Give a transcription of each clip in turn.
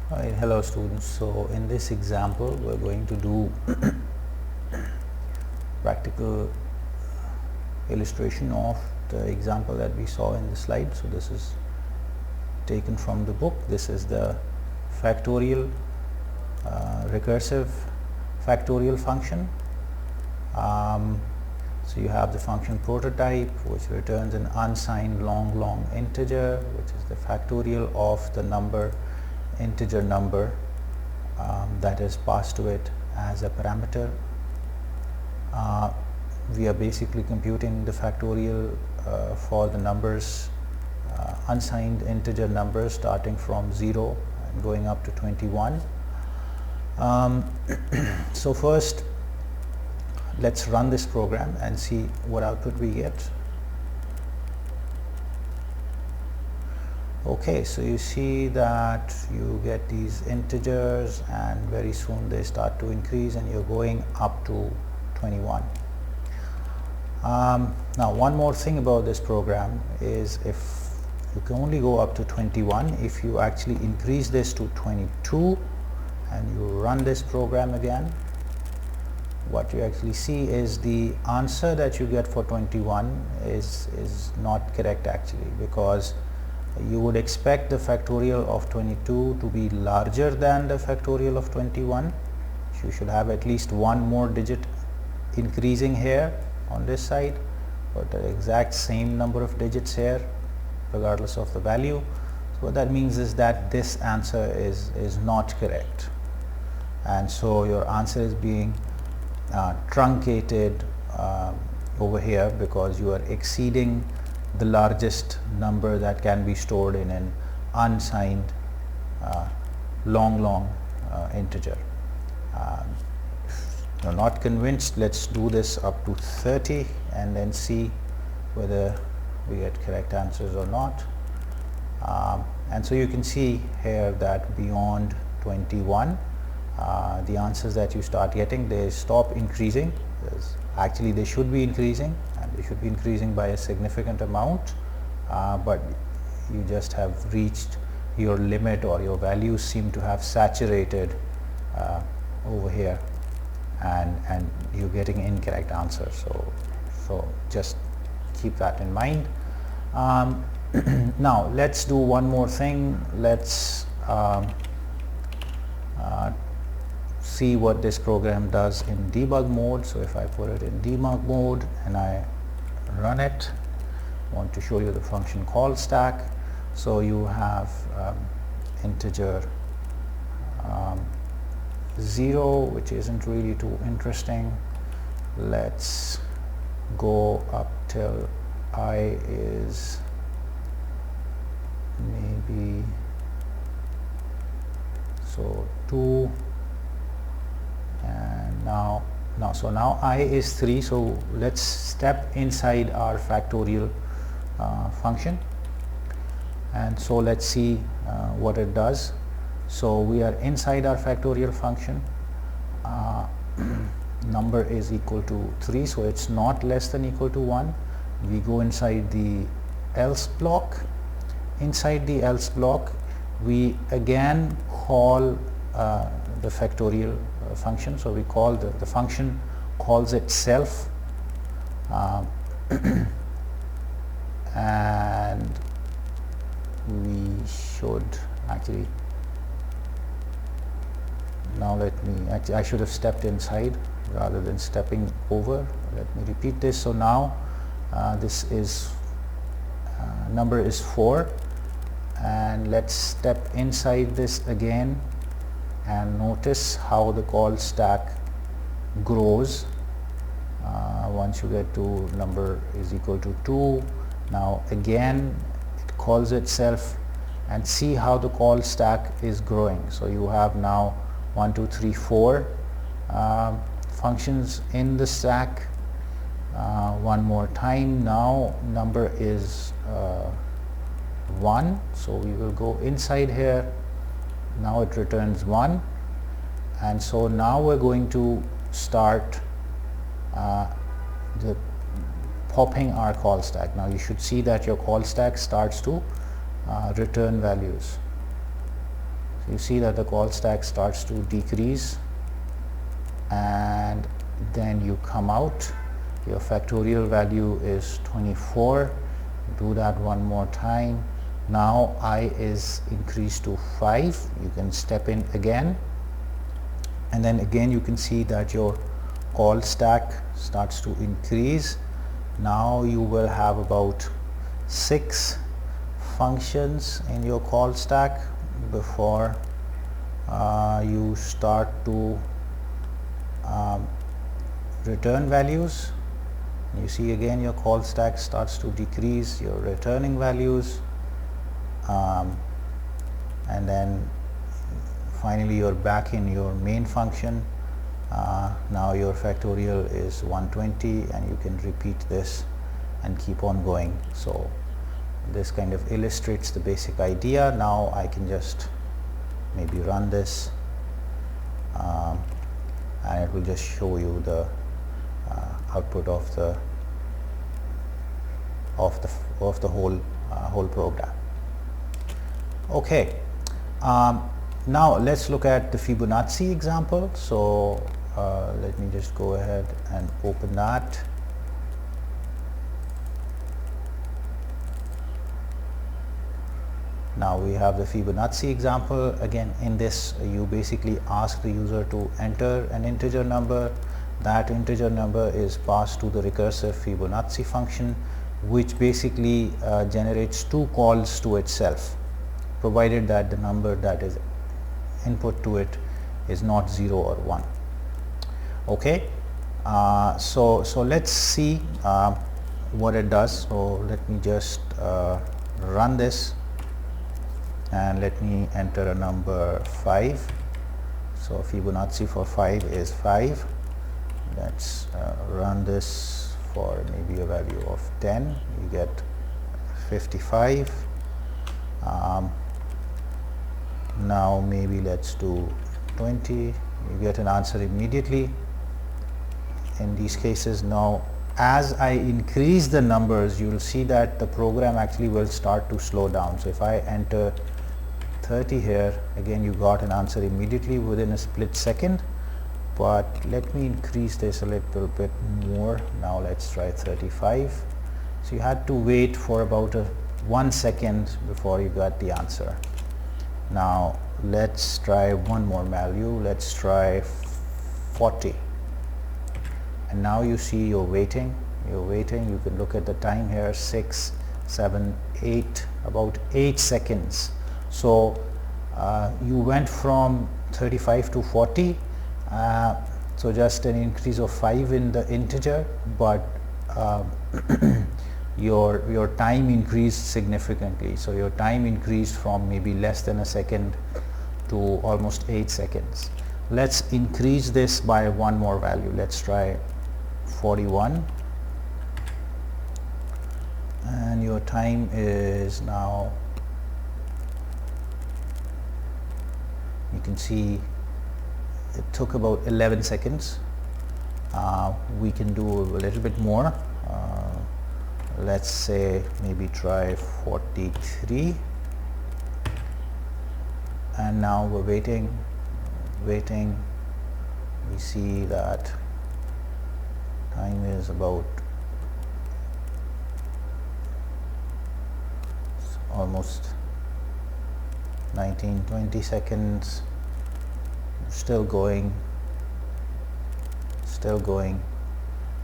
Alright, hello students. So in this example we're going to do practical illustration of the example that we saw in the slide. So this is taken from the book. This is the factorial recursive factorial function. So you have the function prototype, which returns an unsigned long integer, which is the factorial of the integer number that is passed to it as a parameter. We are basically computing the factorial for the numbers, unsigned integer numbers starting from 0 and going up to 21. So first let's run this program and see what output we get. Okay, so you see that you get these integers and very soon they start to increase and you're going up to 21. Now one more thing about this program is if you can only go up to 21 if you actually increase this to 22 and you run this program again, what you actually see is the answer that you get for 21 is not correct actually, because you would expect the factorial of 22 to be larger than the factorial of 21. You should have at least one more digit increasing here on this side, but the exact same number of digits here regardless of the value. So what that means is that this answer is not correct, and so your answer is being truncated over here because you are exceeding the largest number that can be stored in an unsigned long integer. If you're not convinced, let's do this up to 30 and then see whether we get correct answers or not. And so you can see here that beyond 21 the answers that you start getting, they stop increasing. Actually they should be increasing, and they should be increasing by a significant amount, but you just have reached your limit, or your values seem to have saturated over here, and you're getting incorrect answers. So just keep that in mind. Now let's do one more thing. Let's see what this program does in debug mode. So if I put it in debug mode and I run it, I want to show you the function call stack. So you have integer 0, which isn't really too interesting. Let's go up till I is maybe so 2, and now I is 3. So let's step inside our factorial function, and so let's see what it does. So we are inside our factorial function. Number is equal to 3, so it's not less than equal to 1. We go inside the else block. Inside the else block we again call the factorial function. So we call the function calls itself, and we should actually, now I should have stepped inside rather than stepping over. Let me repeat this. So now this is number is 4, and let's step inside this again and notice how the call stack grows. Once you get to number is equal to 2, now again it calls itself, and see how the call stack is growing. So you have now 1 2 3 4 functions in the stack. One more time, now number is 1, so we will go inside here. Now it returns 1, and so now we're going to start popping our call stack. Now you should see that your call stack starts to return values. You see that the call stack starts to decrease, and then you come out. Your factorial value is 24. Do that one more time. Now I is increased to 5. You can step in again, and then again you can see that your call stack starts to increase. Now you will have about 6 functions in your call stack before you start to return values. You see again your call stack starts to decrease, your returning values, and then finally you're back in your main function. Now your factorial is 120, and you can repeat this and keep on going. So this kind of illustrates the basic idea. Now I can just maybe run this, and it will just show you the output of the whole program. Okay, now let's look at the Fibonacci example. So let me just go ahead and open that. Now we have the Fibonacci example. Again, in this you basically ask the user to enter an integer number. That integer number is passed to the recursive Fibonacci function, which basically generates 2 calls to itself, provided that the number that is input to it is not 0 or 1. Okay, so let's see what it does. So let me just run this, and let me enter a number 5. So Fibonacci for 5 is 5. Let's run this for maybe a value of 10. You get 55. Now maybe let's do 20. You get an answer immediately in these cases. Now as I increase the numbers, you will see that the program actually will start to slow down. So if I enter 30 here, again you got an answer immediately within a split second. But let me increase this a little bit more. Now let's try 35. So you had to wait for about 1 second before you got the answer. Now let's try one more value. Let's try 40. And now you see you're waiting. You can look at the time here, 6, 7, 8, about 8 seconds. So you went from 35 to 40. So just an increase of 5 in the integer, but your time increased significantly. So your time increased from maybe less than a second to almost 8 seconds. Let's increase this by one more value. Let's try 41, and your time is now, you can see it took about 11 seconds. We can do a little bit more. Let's say maybe try 43, and now we're waiting. We see that time is about almost 19-20 seconds. Still going,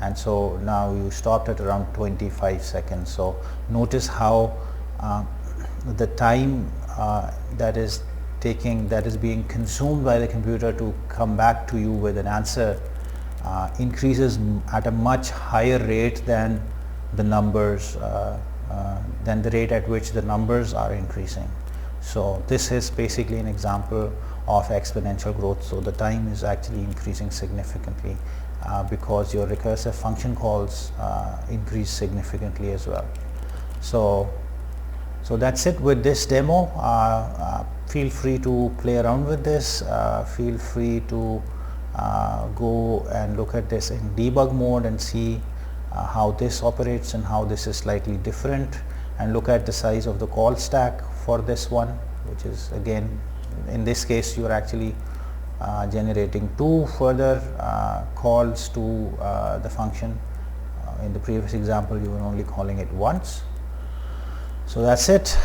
and so now you stopped at around 25 seconds. So notice how the time that is being consumed by the computer to come back to you with an answer increases at a much higher rate than the numbers, than the rate at which the numbers are increasing. So this is basically an example of exponential growth. So the time is actually increasing significantly because your recursive function calls increase significantly as well. So that's it with this demo. Feel free to play around with this. Feel free to go and look at this in debug mode and see how this operates and how this is slightly different, and look at the size of the call stack for this one, which is again in this case you are actually generating 2 further calls to the function. In the previous example you were only calling it once. So that's it.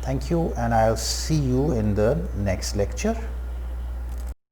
Thank you, and I'll see you in the next lecture.